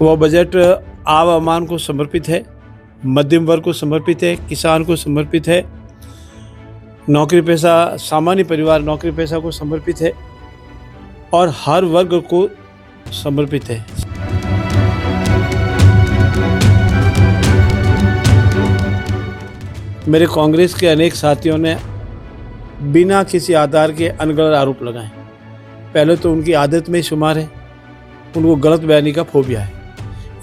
वह बजट आम आवाम को समर्पित है, मध्यम वर्ग को समर्पित है, किसान को समर्पित है, नौकरी पेशा सामान्य परिवार नौकरी पेशा को समर्पित है और हर वर्ग को समर्पित है। मेरे कांग्रेस के अनेक साथियों ने बिना किसी आधार के अनगढ़ आरोप लगाए। पहले तो उनकी आदत में शुमार है, उनको गलत बयानी का फोबिया है,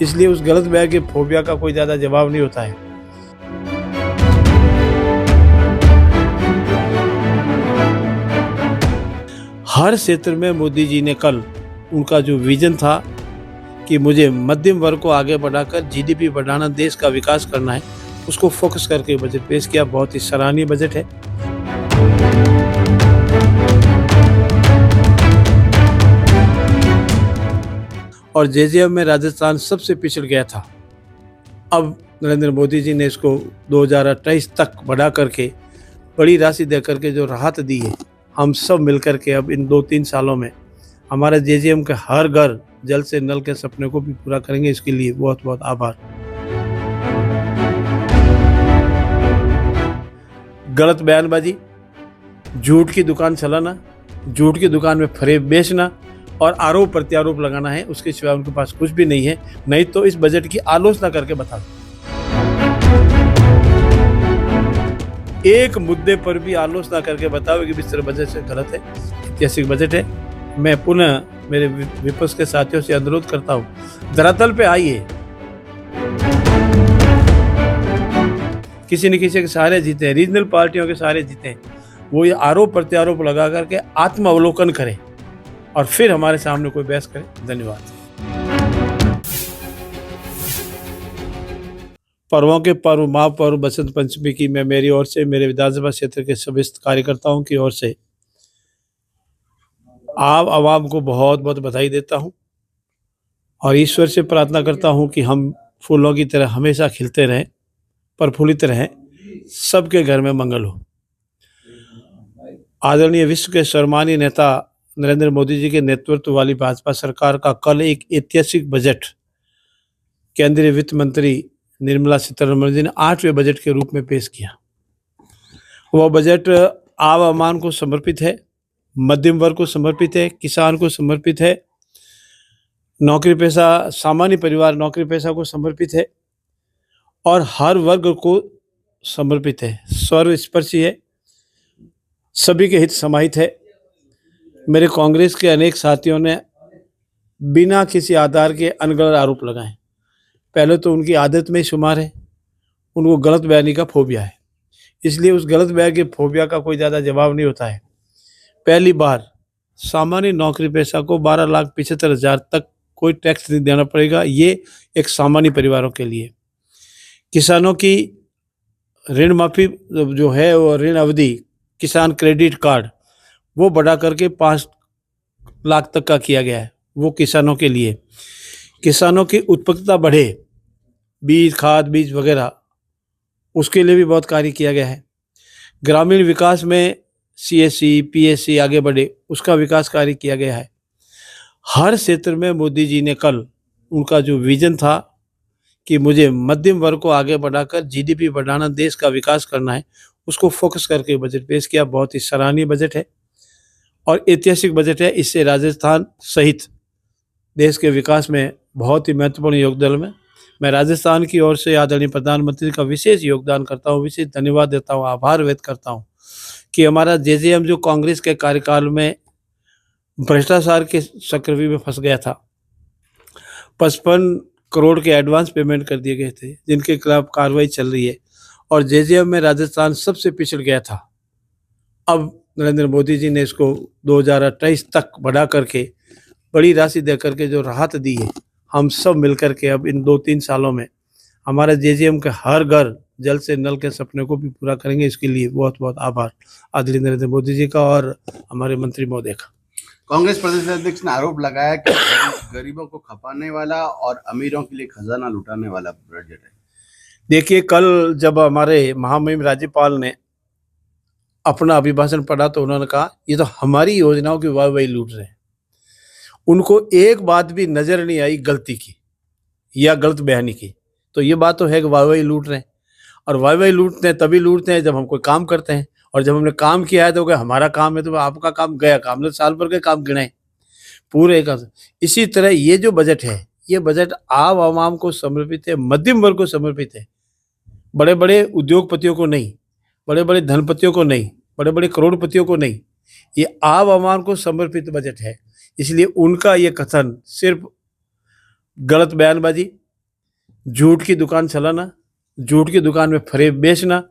इसलिए उस गलत बयान के फोबिया का कोई ज़्यादा जवाब नहीं होता है। हर क्षेत्र में मोदी जी ने कल उनका जो विजन था कि मुझे मध्यम वर्ग को आगे बढ़ाकर जीडीपी बढ़ाना, देश का विकास करना है, उसको फोकस करके बजट पेश किया। बहुत ही सराहनीय बजट है। और जेजेएम में राजस्थान सबसे पिछड़ गया था। अब नरेंद्र मोदी जी ने इसको 2028 तक बढ़ा करके बड़ी राशि दे करके जो राहत दी है, हम सब मिलकर के अब इन 2-3 सालों में हमारे जेजेएम के हर घर जल से नल के सपने को भी पूरा करेंगे। इसके लिए बहुत बहुत आभार। गलत बयानबाजी, झूठ की दुकान चलाना, झूठ की दुकान में फरेब बेचना और आरोप प्रत्यारोप लगाना है, उसके सिवा उनके पास कुछ भी नहीं है। नहीं तो इस बजट की आलोचना करके बता दो। एक मुद्दे पर भी आलोचना करके बताओ कि इस तरह बजट से गलत है, ऐतिहासिक बजट है। मैं पुनः मेरे विपक्ष के साथियों से अनुरोध करता हूँ, धरातल पे आइए, किसी न किसी के सहारे जीते हैं, रीजनल पार्टियों के सहारे जीते हैं। वो ये आरोप प्रत्यारोप लगा करके आत्मावलोकन करें और फिर हमारे सामने कोई बहस करे। धन्यवाद। पर्वों के पर्व, महापर्व बसंत पंचमी की मैं मेरी ओर से, मेरे विधानसभा क्षेत्र के सभी कार्यकर्ताओं की ओर से आप आवाम को बहुत बहुत बधाई देता हूं और ईश्वर से प्रार्थना करता हूं कि हम फूलों की तरह हमेशा खिलते रहें, प्रफुल्लित रहें, सबके घर में मंगल हो। आदरणीय विश्व के सम्मानीय नेता नरेंद्र मोदी जी के नेतृत्व वाली भाजपा सरकार का कल एक ऐतिहासिक बजट केंद्रीय वित्त मंत्री निर्मला सीतारमण जी ने 8वें बजट के रूप में पेश किया। वह बजट आम आवाम को समर्पित है, मध्यम वर्ग को समर्पित है, किसान को समर्पित है, नौकरी पेशा सामान्य परिवार नौकरी पेशा को समर्पित है और हर वर्ग को समर्पित है। सर्वस्पर्शी है, सभी के हित समाहित है। मेरे कांग्रेस के अनेक साथियों ने बिना किसी आधार के अनगढ़ आरोप लगाए। पहले तो उनकी आदत में शुमार है, उनको गलत बयानी का फोबिया है, इसलिए उस गलत बयान के फोबिया का कोई ज़्यादा जवाब नहीं होता है। पहली बार सामान्य नौकरी पेशा को 12,75,000 तक कोई टैक्स नहीं देना पड़ेगा। ये एक सामान्य परिवारों के लिए। किसानों की ऋण माफी जो है, वो ऋण अवधि, किसान क्रेडिट कार्ड, वो बढ़ा करके 5 लाख तक का किया गया है। वो किसानों के लिए, किसानों की उत्पादकता बढ़े, बीज, खाद, बीज वगैरह, उसके लिए भी बहुत कार्य किया गया है। ग्रामीण विकास में सीएससी, पीएससी आगे बढ़े, उसका विकास कार्य किया गया है। हर क्षेत्र में मोदी जी ने कल उनका जो विजन था कि मुझे मध्यम वर्ग को आगे बढ़ाकर जीडीपी बढ़ाना, देश का विकास करना है, उसको फोकस करके बजट पेश किया। बहुत ही सराहनीय बजट है और ऐतिहासिक बजट है। इससे राजस्थान सहित देश के विकास में बहुत ही महत्वपूर्ण योगदान में मैं राजस्थान की ओर से आदरणीय प्रधानमंत्री का विशेष योगदान करता हूँ, विशेष धन्यवाद देता हूँ, आभार व्यक्त करता हूँ कि हमारा जेजेएम जो कांग्रेस के कार्यकाल में भ्रष्टाचार के चक्रव्यूह में फंस गया था, 55 करोड़ के एडवांस पेमेंट कर दिए गए थे, जिनके खिलाफ कार्रवाई चल रही है और जेजेएम में राजस्थान सबसे पिछड़ गया था। अब नरेंद्र मोदी जी ने इसको 2028 तक बढ़ा करके बड़ी राशि दे करके जो राहत दी है, हम सब मिलकर के अब इन 2-3 सालों में हमारे जेजेएम के हर घर जल से नल के सपने को भी पूरा करेंगे। इसके लिए बहुत बहुत आभार आदरणीय नरेंद्र मोदी जी का और हमारे मंत्री महोदय का। कांग्रेस प्रदेश अध्यक्ष ने आरोप लगाया कि गरीबों को खपाने वाला और अमीरों के लिए खजाना लुटाने वाला बजट है। देखिए, कल जब हमारे महामहिम राज्यपाल ने अपना अभिभाषण पढ़ा तो उन्होंने कहा ये तो हमारी योजनाओं की वाहवाही लूट रहे हैं। उनको एक बात भी नजर नहीं आई गलती की। या गलत बयानी की, तो ये बात तो है कि वाह लूट रहे हैं। और वाह लूटते हैं तभी लूटते हैं जब हम कोई काम करते हैं, और जब हमने काम किया है तो क्या हमारा काम है, तो आपका काम गया काम, हमने साल भर के काम गिनाए पूरे का। इसी तरह ये जो बजट है, ये बजट आम आवाम को समर्पित है, मध्यम वर्ग को समर्पित है, बड़े बड़े उद्योगपतियों को नहीं, बड़े बड़े धनपतियों को नहीं, बड़े बड़े करोड़पतियों को नहीं, ये आम आवाम को समर्पित बजट है। इसलिए उनका ये कथन सिर्फ गलत बयानबाजी, झूठ की दुकान चलाना, झूठ की दुकान में फरेब बेचना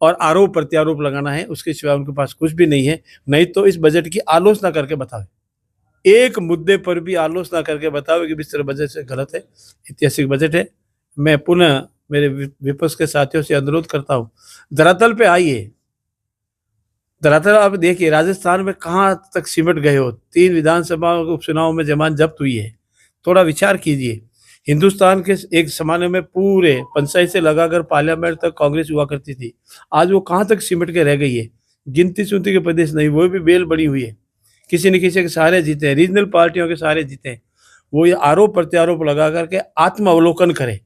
और आरोप प्रत्यारोप लगाना है, उसके सिवाय उनके पास कुछ भी नहीं है। नहीं तो इस बजट की आलोचना करके बतावे, एक मुद्दे पर भी आलोचना करके बतावे कि इस तरह बजट से गलत है, ऐतिहासिक बजट है। मैं पुनः मेरे विपक्ष के साथियों से अनुरोध करता हूँ, धरातल पे आइए। धरातल आप देखिए, राजस्थान में कहाँ तक सिमट गए हो। 3 विधानसभा उपचुनाव में जमानत जब्त हुई है। थोड़ा विचार कीजिए। हिंदुस्तान के एक ज़माने में पूरे पंचायत से लगाकर पार्लियामेंट तक कांग्रेस हुआ करती थी। आज वो कहाँ तक सिमट के रह गई है। गिनती चुनती के प्रदेश नहीं, वो भी बेल बड़ी हुई है। किसी न किसी के सहारे जीते हैं, रीजनल पार्टियों के सहारे जीते हैं। वो ये आरोप प्रत्यारोप लगा करके आत्मावलोकन करे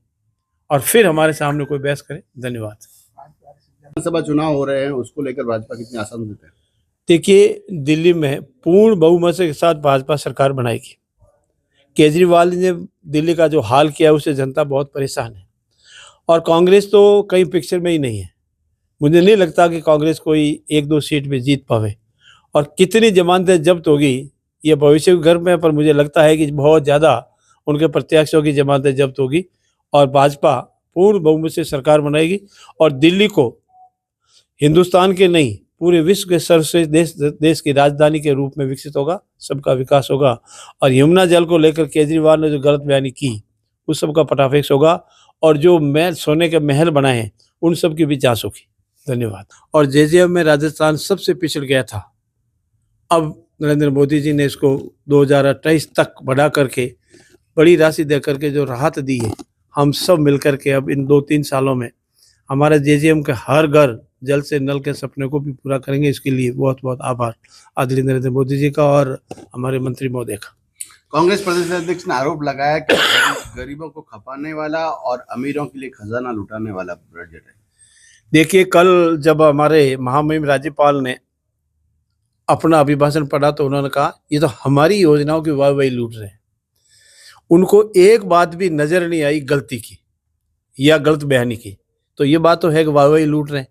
और फिर हमारे सामने कोई बहस करे। धन्यवाद। विधानसभा चुनाव हो रहे हैं, उसको लेकर भाजपा कितनी आसान देते हैं? देखिए, दिल्ली में पूर्ण बहुमत के साथ भाजपा सरकार बनाएगी। केजरीवाल ने दिल्ली का जो हाल किया उससे जनता बहुत परेशान है, और कांग्रेस तो कहीं पिक्चर में ही नहीं है। मुझे नहीं लगता कि कांग्रेस कोई 1-2 सीट में जीत पावे, और कितनी जमानतें जब्त होगी ये भविष्य के गर्भ में, पर मुझे लगता है कि बहुत ज़्यादा उनके प्रत्याशियों की जमानतें जब्त होगी और भाजपा पूर्ण बहुमत से सरकार बनाएगी और दिल्ली को हिंदुस्तान के नहीं पूरे विश्व के सर्वश्रेष्ठ देश की राजधानी के रूप में विकसित होगा, सबका विकास होगा। और यमुना जल को लेकर केजरीवाल ने जो गलत बयानी की उस सब का पटाफेक्स होगा, और जो महल सोने के महल बनाए हैं उन सब की भी जांच होगी। धन्यवाद। और जेजेएम में राजस्थान सबसे पिछड़ गया था, अब नरेंद्र मोदी जी ने इसको 2028 तक बढ़ा करके बड़ी राशि दे करके जो राहत दी है, हम सब मिलकर के अब इन 2-3 सालों में हमारे जेजेएम के हर घर जल से नल के सपने को भी पूरा करेंगे। इसके लिए बहुत बहुत आभार आदरणीय नरेंद्र मोदी जी का और हमारे मंत्री महोदय का। कांग्रेस प्रदेश अध्यक्ष ने आरोप लगाया कि गरीबों को खपाने वाला और अमीरों के लिए खजाना लुटाने वाला बजट है। देखिए, कल जब हमारे महामहिम राज्यपाल ने अपना अभिभाषण पढ़ा तो उन्होंने कहा ये तो हमारी योजनाओं की वाहवाही लूट रहे हैं। उनको एक बात भी नजर नहीं आई गलती की या गलत बयानी की, तो ये बात तो है कि वाहवाही लूट रहे हैं।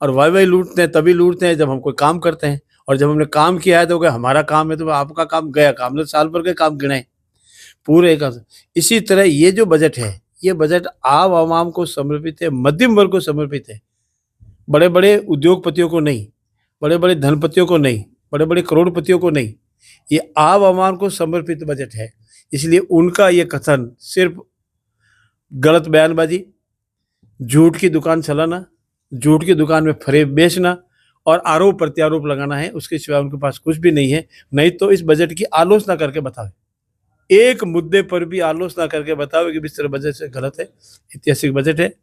और वाहवाही लूटते हैं तभी लूटते हैं जब हम कोई काम करते हैं, और जब हमने काम किया है तो क्या हमारा काम है, तो आपका काम गया काम, हमने साल भर के काम गिनाए पूरे का। इसी तरह ये जो बजट है, ये बजट आम आवाम को समर्पित है, मध्यम वर्ग को समर्पित है, बड़े बड़े उद्योगपतियों को नहीं, बड़े बड़े धनपतियों को नहीं, बड़े बड़े करोड़पतियों को नहीं, ये आम आवाम को समर्पित बजट है। इसलिए उनका ये कथन सिर्फ गलत बयानबाजी, झूठ की दुकान चलाना, झूठ की दुकान में फरेब बेचना और आरोप प्रत्यारोप लगाना है, उसके सिवाय उनके पास कुछ भी नहीं है। नहीं तो इस बजट की आलोचना करके बतावे, एक मुद्दे पर भी आलोचना करके बतावे कि इस तरह बजट से गलत है, ऐतिहासिक बजट है।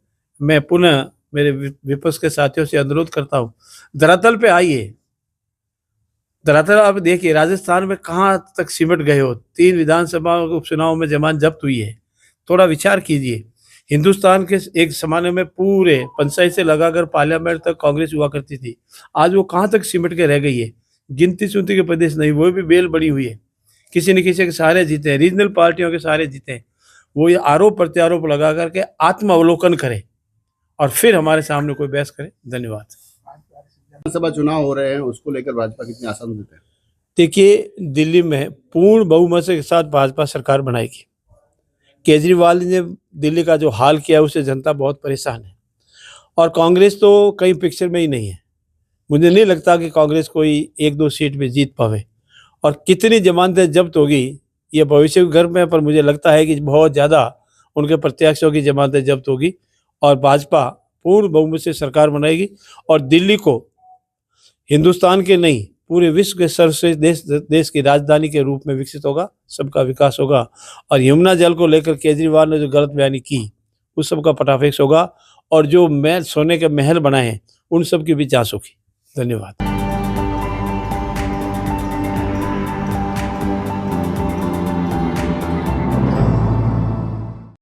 मैं पुनः मेरे विपक्ष के साथियों से अनुरोध करता हूँ, धरातल पे आइए। धरातल आप देखिए, राजस्थान में कहाँ तक सिमट गए हो। 3 विधानसभा उपचुनाव में जमानत जब्त हुई है। थोड़ा विचार कीजिए। हिंदुस्तान के एक ज़माने में पूरे पंचायत से लगाकर पार्लियामेंट तक कांग्रेस हुआ करती थी। आज वो कहाँ तक सिमट के रह गई है। गिनती चुनती के प्रदेश नहीं, वो भी बेल बड़ी हुई है। किसी न किसी के सहारे जीते हैं, रीजनल पार्टियों के सहारे जीते हैं। वो ये आरोप प्रत्यारोप लगा करके आत्मावलोकन करे और फिर हमारे सामने कोई बहस करे। धन्यवाद। विधानसभा चुनाव हो रहे हैं, उसको लेकर भाजपा कितनी आसान देते हैं? देखिए, दिल्ली में पूर्ण बहुमत के साथ भाजपा सरकार बनाएगी। केजरीवाल ने दिल्ली का जो हाल किया उससे जनता बहुत परेशान है, और कांग्रेस तो कहीं पिक्चर में ही नहीं है। मुझे नहीं लगता कि कांग्रेस कोई 1-2 सीट में जीत पावे, और कितनी जमानतें जब्त होगी ये भविष्य के गर्भ में, पर मुझे लगता है कि बहुत ज़्यादा उनके प्रत्याशियों की जमानतें जब्त होगी और भाजपा पूर्ण बहुमत से सरकार बनाएगी और दिल्ली को हिंदुस्तान के नहीं पूरे विश्व के सर्वश्रेष्ठ देश की राजधानी के रूप में विकसित होगा, सबका विकास होगा। और यमुना जल को लेकर केजरीवाल ने जो गलत बयानी की उस सब का पटाफेक्स होगा, और जो महल सोने के महल बनाए हैं उन सब की भी जांच होगी। धन्यवाद।